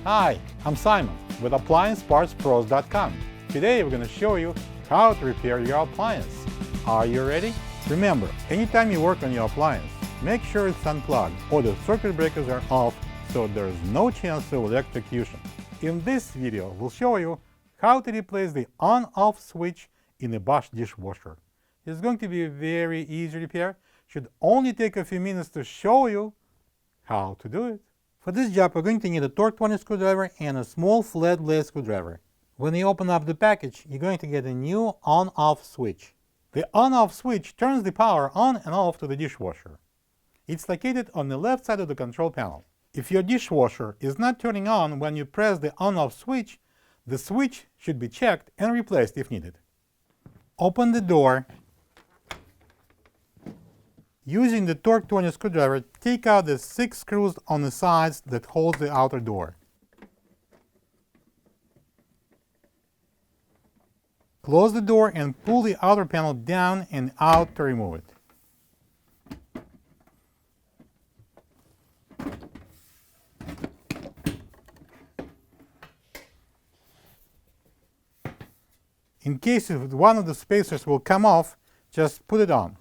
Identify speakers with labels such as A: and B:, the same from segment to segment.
A: Hi, I'm Simon with AppliancePartsPros.com. Today we're going to show you how to repair your appliance. Are you ready? Remember, anytime you work on your appliance, make sure it's unplugged or the circuit breakers are off so there is no chance of electrocution. In this video, we'll show you how to replace the on-off switch in a Bosch dishwasher. It's going to be a very easy repair. Should only take a few minutes to show you how to do it. For this job, we're going to need a Torx 20 screwdriver and a small flat blade screwdriver. When you open up the package, you're going to get a new on-off switch. The on-off switch turns the power on and off to the dishwasher. It's located on the left side of the control panel. If your dishwasher is not turning on when you press the on-off switch, the switch should be checked and replaced if needed. Open the door. Using the Torx 20 screwdriver, take out the 6 screws on the sides that hold the outer door. Close the door and pull the outer panel down and out to remove it. In case one of the spacers will come off, just put it on.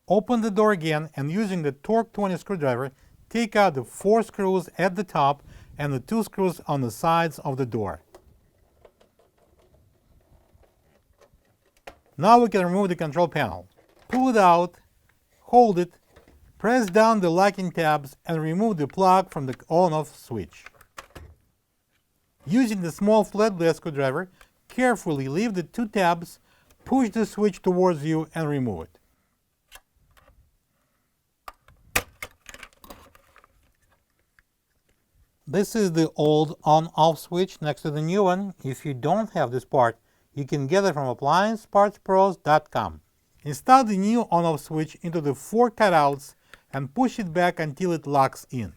A: Open the door again and using the Torx 20 screwdriver, take out the 4 screws at the top and the 2 screws on the sides of the door. Now we can remove the control panel. Pull it out, hold it, press down the locking tabs and remove the plug from the on-off switch. Using the small flat blade screwdriver, carefully leave the 2 tabs, push the switch towards you and remove it. This is the old on-off switch next to the new one. If you don't have this part, you can get it from AppliancePartsPros.com. Install the new on-off switch into the 4 cutouts and push it back until it locks in.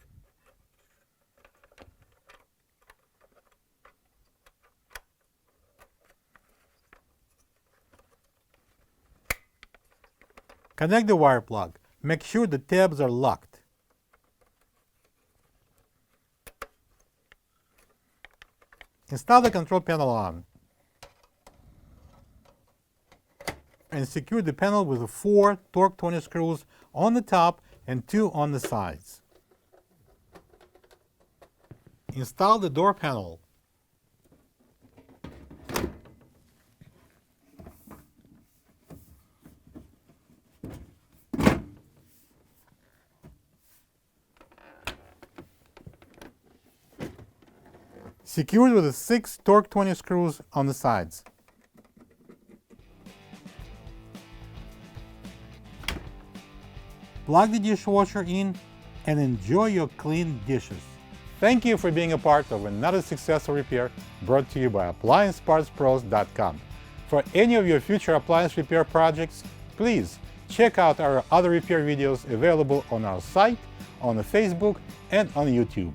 A: Connect the wire plug. Make sure the tabs are locked. Install the control panel on and secure the panel with 4 Torx 20 screws on the top and 2 on the sides. Install the door panel. Secured with the 6 Torx 20 screws on the sides. Plug the dishwasher in and enjoy your clean dishes. Thank you for being a part of another successful repair brought to you by AppliancePartsPros.com. For any of your future appliance repair projects, please check out our other repair videos available on our site, on Facebook, and on YouTube.